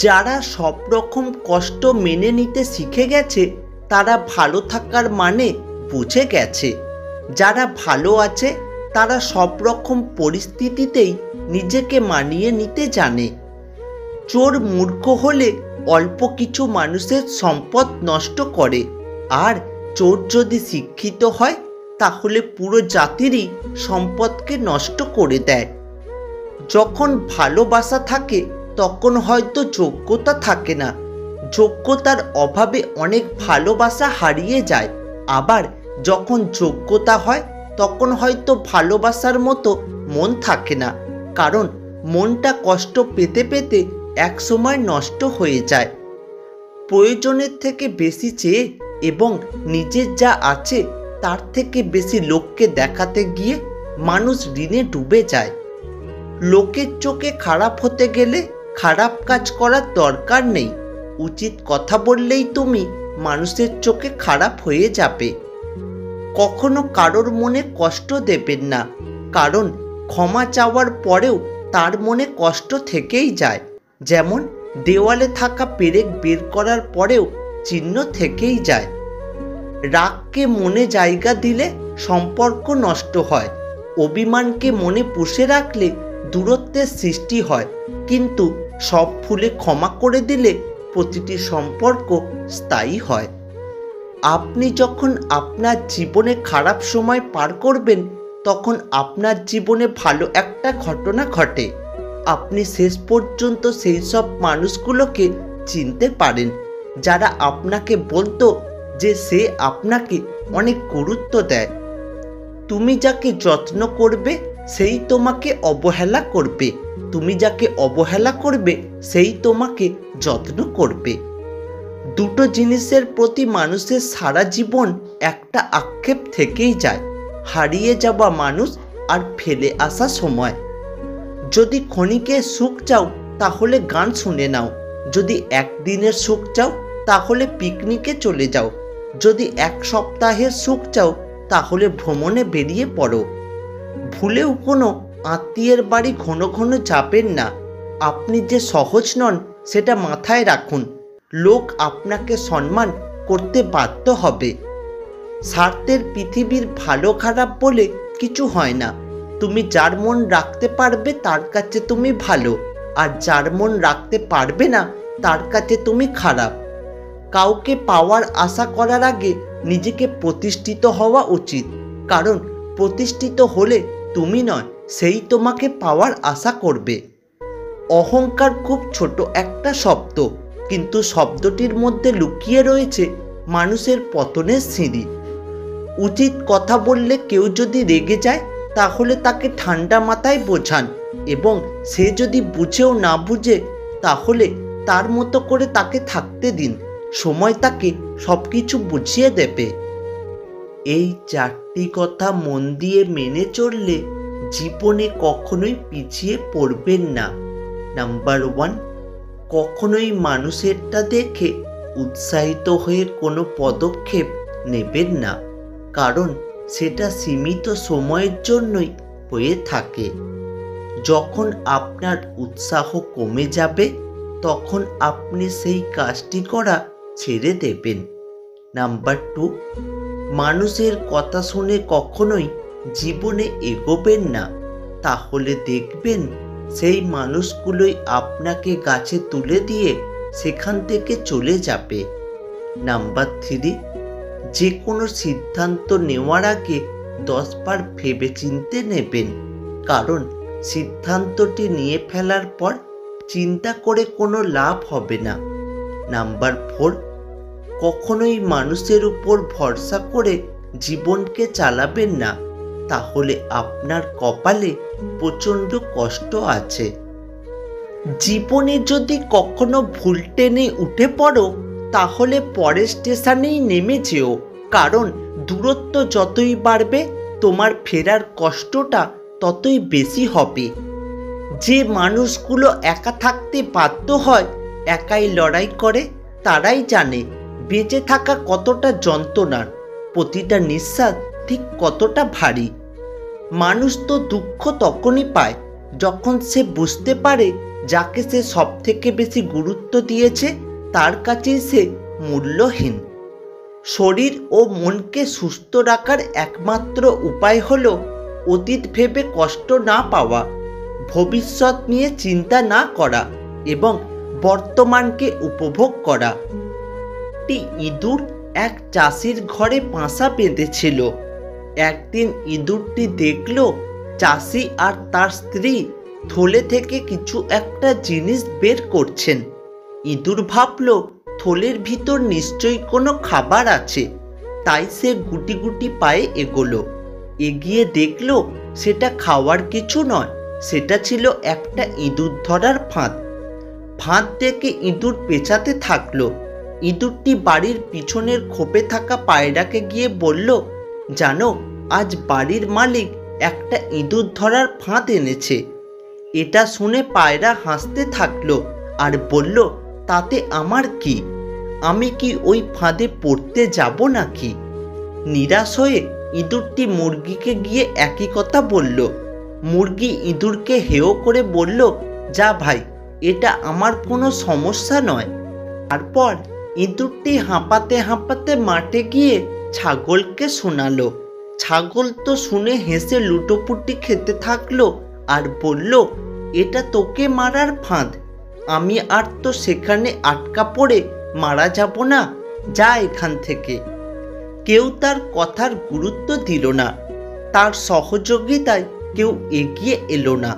যারা সব রকম কষ্ট মেনে নিতে শিখে গেছে তারা ভালো থাকার মানে বুঝে গেছে। যারা ভালো আছে তারা সব রকম পরিস্থিতিতেই নিজেকে মানিয়ে নিতে জানে। চোর মূর্খ হলে অল্প কিছু মানুষের সম্পদ নষ্ট করে, আর চোর যদি শিক্ষিত হয় তাহলে পুরো জাতিরই সম্পদকে নষ্ট করে দেয়। যখন ভালোবাসা থাকে তখন হয়তো যোগ্যতা থাকে না, যোগ্যতার অভাবে অনেক ভালোবাসা হারিয়ে যায়। আবার যখন যোগ্যতা হয় তখন হয়তো ভালোবাসার মতো মন থাকে না, কারণ মনটা কষ্ট পেতে পেতে একসময় নষ্ট হয়ে যায়। প্রয়োজনের থেকে বেশি চেয়ে এবং নিজের যা আছে তার থেকে বেশি লোককে দেখাতে গিয়ে মানুষ ঋণে ডুবে যায়। লোকের চোখে খারাপ হতে গেলে খারাপ কাজ করার দরকার নেই। উচিত কথা বললেই তুমি মানুষের চোখে খারাপ হয়ে যাবে। কখনো কারোর মনে কষ্ট দেবেন না, কারণ ক্ষমা চাওয়ার পরেও তার মনে কষ্ট থেকেই যায়। যেমন দেওয়ালে থাকা পেরেক বের করার পরেও চিহ্ন থেকেই যায়। রাগকে মনে জায়গা দিলে সম্পর্ক নষ্ট হয়। অভিমানকে মনে পুষে রাখলে দূরত্বের সৃষ্টি হয়। কিন্তু সব ভুলে ক্ষমা করে দিলে প্রতিটি সম্পর্ক স্থায়ী হয়। আপনি যখন আপনার জীবনে খারাপ সময় পার করবেন তখন আপনার জীবনে ভালো একটা ঘটনা ঘটে। আপনি শেষ পর্যন্ত সেই সব মানুষগুলোকে চিনতে পারেন যারা আপনাকে বলতো যে সে আপনাকে অনেক গুরুত্ব দেয়। তুমি যাকে যত্ন করবে সেই তোমাকে অবহেলা করবে, তুমি যাকে অবহেলা করবে সেই তোমাকে যত্ন করবে। দুটো জিনিসের প্রতি মানুষের সারা জীবন একটা আক্ষেপ থেকেই যায়, হারিয়ে যাওয়া মানুষ আর ফেলে আসা সময়। যদি ক্ষণিকের সুখ চাও তাহলে গান শুনে নাও, যদি একদিনের সুখ চাও তাহলে পিকনিকে চলে যাও, যদি এক সপ্তাহের সুখ চাও তাহলে ভ্রমণে বেরিয়ে পড়ো। ভুলেও কোনো আত্মীয়ের বাড়ি ঘন ঘন যাবেন না। আপনি যে সহজ নন সেটা মাথায় রাখুন। লোক আপনাকে সম্মান করতে বাধ্য হবে। স্বার্থের পৃথিবীর ভালো খারাপ বলে কিছু হয় না। তুমি যার মন রাখতে পারবে তার কাছে তুমি ভালো, আর যার মন রাখতে পারবে না তার কাছে তুমি খারাপ। কাউকে পাওয়ার আশা করার আগে নিজেকে প্রতিষ্ঠিত হওয়া উচিত, কারণ প্রতিষ্ঠিত হলে তুমি নয় সেই তোমাকে পাওয়ার আশা করবে। অহংকার খুব ছোট একটা শব্দ, কিন্তু শব্দটির মধ্যে লুকিয়ে রয়েছে মানুষের পতনের সিঁড়ি। উচিত কথা বললে কেউ যদি রেগে যায় তাহলে তাকে ঠান্ডা মাথায় বোঝান, এবং সে যদি বুঝেও না বুঝে তাহলে তার মতো করে তাকে থাকতে দিন। সময় তাকে সব কিছু বুঝিয়ে দেবে। এই চারটি কথা মন দিয়ে মেনে চললে জীবনে কখনোই পিছিয়ে পড়বেন না। নাম্বার 1, কখনোই মানুষেরটা দেখে উৎসাহিত হয়ে কোনো পদক্ষেপ নেবেন না, কারণ সেটা সীমিত সময়ের জন্যই হয়ে থাকে। যখন আপনার উৎসাহ কমে যাবে তখন আপনি সেই কাজটি করা ছেড়ে দেবেন। নাম্বার 2, মানুষের কথা শুনে কখনোই জীবনে এগোবেন না, তাহলে দেখবেন সেই মানুষগুলোই আপনাকে গাছে তুলে দিয়ে সেখান থেকে চলে যাবে। নাম্বার 3, যে কোনো সিদ্ধান্ত নেওয়ার আগে 10 বার ভেবেচিন্তে নেবেন, কারণ সিদ্ধান্তটি নিয়ে ফেলার পর চিন্তা করে কোনো লাভ হবে না। নাম্বার 4, কখনোই মানুষের উপর ভরসা করে জীবনকে চালাবেন না, তাহলে আপনার কপালে প্রচণ্ড কষ্ট আছে। জীবনে যদি কখনো ভুল ট্রেনে উঠে পড়ো তাহলে পরের স্টেশনেই নেমে যেও, কারণ দূরত্ব যতই বাড়বে তোমার ফেরার কষ্টটা ততই বেশি হবে। যে মানুষগুলো একা থাকতে বাধ্য হয়, একাই লড়াই করে, তারাই জানে বেঁচে থাকা কতটা যন্ত্রণার, প্রতিটা নিঃশ্বাস ঠিক কতটা ভারী। মানুষ তো দুঃখ তখনই পায় যখন সে বুঝতে পারে যাকে সে সব থেকে বেশি গুরুত্ব দিয়েছে তার কাছেই সে মূল্যহীন। শরীর ও মনকে সুস্থ রাখার একমাত্র উপায় হলো অতীত ভেবে কষ্ট না পাওয়া, ভবিষ্যৎ নিয়ে চিন্তা না করা এবং বর্তমানকে উপভোগ করা। একটি ইঁদুর এক চাষির ঘরে বাসা বেঁধেছিল। একদিন ইঁদুরটি দেখল চাষি আর তার স্ত্রী থলে থেকে কিছু একটা জিনিস বের করছেন। ইঁদুর ভাবল থলের ভিতর নিশ্চয়ই কোনো খাবার আছে, তাই সে গুটি গুটি পায়ে এগোলো। এগিয়ে দেখল সেটা খাওয়ার কিছু নয়, সেটা ছিল একটা ইঁদুর ধরার ফাঁদ। ফাঁদ থেকে ইঁদুর পেঁচাতে থাকলো। ইঁদুরটি বাড়ির পিছনের খোপে থাকা পায়রাকে গিয়ে বলল, জানো, আজ বাড়ির মালিক একটা ইঁদুর ধরার ফাঁদ এনেছে। এটা শুনে পায়রা হাসতে থাকলো আর বলল, তাতে আমার কি? আমি কি ওই ফাঁদে পড়তে যাব নাকি? নিরাশ হয়ে ইঁদুরটি মুরগিকে গিয়ে একই কথা বলল। মুরগি ইঁদুরকে হেয় করে বলল, যা ভাই, এটা আমার কোনো সমস্যা নয়। তারপর ইঁদুরটি হাঁপাতে হাঁপাতে মাঠে গিয়ে ছাগলকে শোনালো। ছাগল তো শুনে হেসে লুটোপুটি খেতে থাকলো আর বলল, এটা তোকে মারার ফাঁদ, আমি আর তো সেখানে আটকা পড়ে মারা যাব না, যা এখান থেকে। কেউ তার কথার গুরুত্ব দিল না, তার সহযোগিতায় কেউ এগিয়ে এলো না।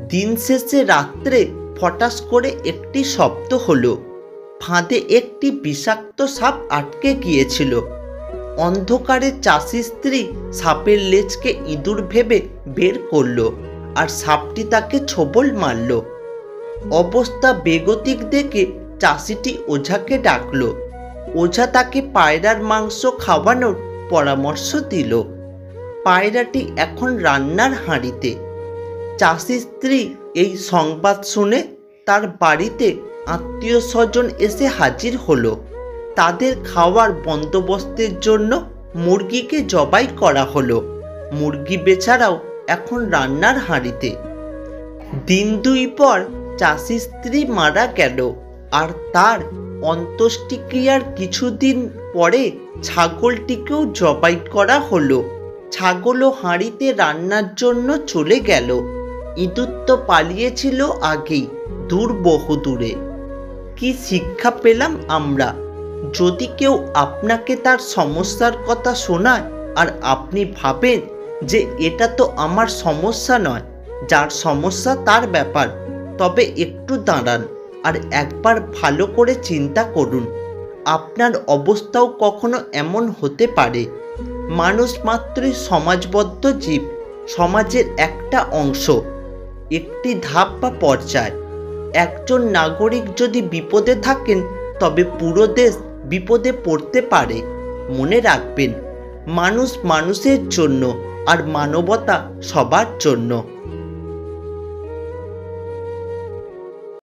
দিন শেষে রাত্রে ফটাস করে একটি শব্দ হলো। ফাঁদে একটি বিষাক্ত সাপ আটকে গিয়েছিল। অন্ধকারে চাষি স্ত্রী সাপের লেজকে ইঁদুর ভেবে বের করলো আর সাপটি তাকে ছোবল মারল। অবস্থা বেগতিক দেখে চাষিটি ওঝাকে ডাকলো। ওঝা তাকে পায়রার মাংস খাওয়ানোর পরামর্শ দিল। পায়রাটি এখন রান্নার হাঁড়িতে। চাষি স্ত্রী এই সংবাদ শুনে তার বাড়িতে আত্মীয় স্বজন এসে হাজির হলো। তাদের খাওয়ার বন্দোবস্তের জন্য মুরগিকে জবাই করা হলো। মুরগি বেচারাও এখন রান্নার হাঁড়িতে। দিন দুই পর চাষি স্ত্রী মারা গেল আর তার অন্ত্যেষ্টিক্রিয়ার কিছুদিন পরে ছাগলটিকেও জবাই করা হলো। ছাগলও হাঁড়িতে রান্নার জন্য চলে গেল। ইঁদুর তো পালিয়েছিল আগেই, দূর বহু দূরে। কি শিক্ষা পেলাম আমরা? যদি কেউ আপনাকে তার সমস্যার কথা শোনায় আর আপনি ভাবেন যে এটা তো আমার সমস্যা নয়, যার সমস্যা তার ব্যাপার, তবে একটু দাঁড়ান আর একবার ভালো করে চিন্তা করুন। আপনার অবস্থাও কখনো এমন হতে পারে। মানুষ মাত্রই সমাজবদ্ধ জীব, সমাজের একটা অংশ, একটি ধাপ বা পর্যায়। একজন নাগরিক যদি বিপদে থাকেন তবে পুরো দেশ বিপদে পড়তে পারে। মনে রাখবেন, মানুষ মানুষের জন্য আর মানবতা সবার জন্য।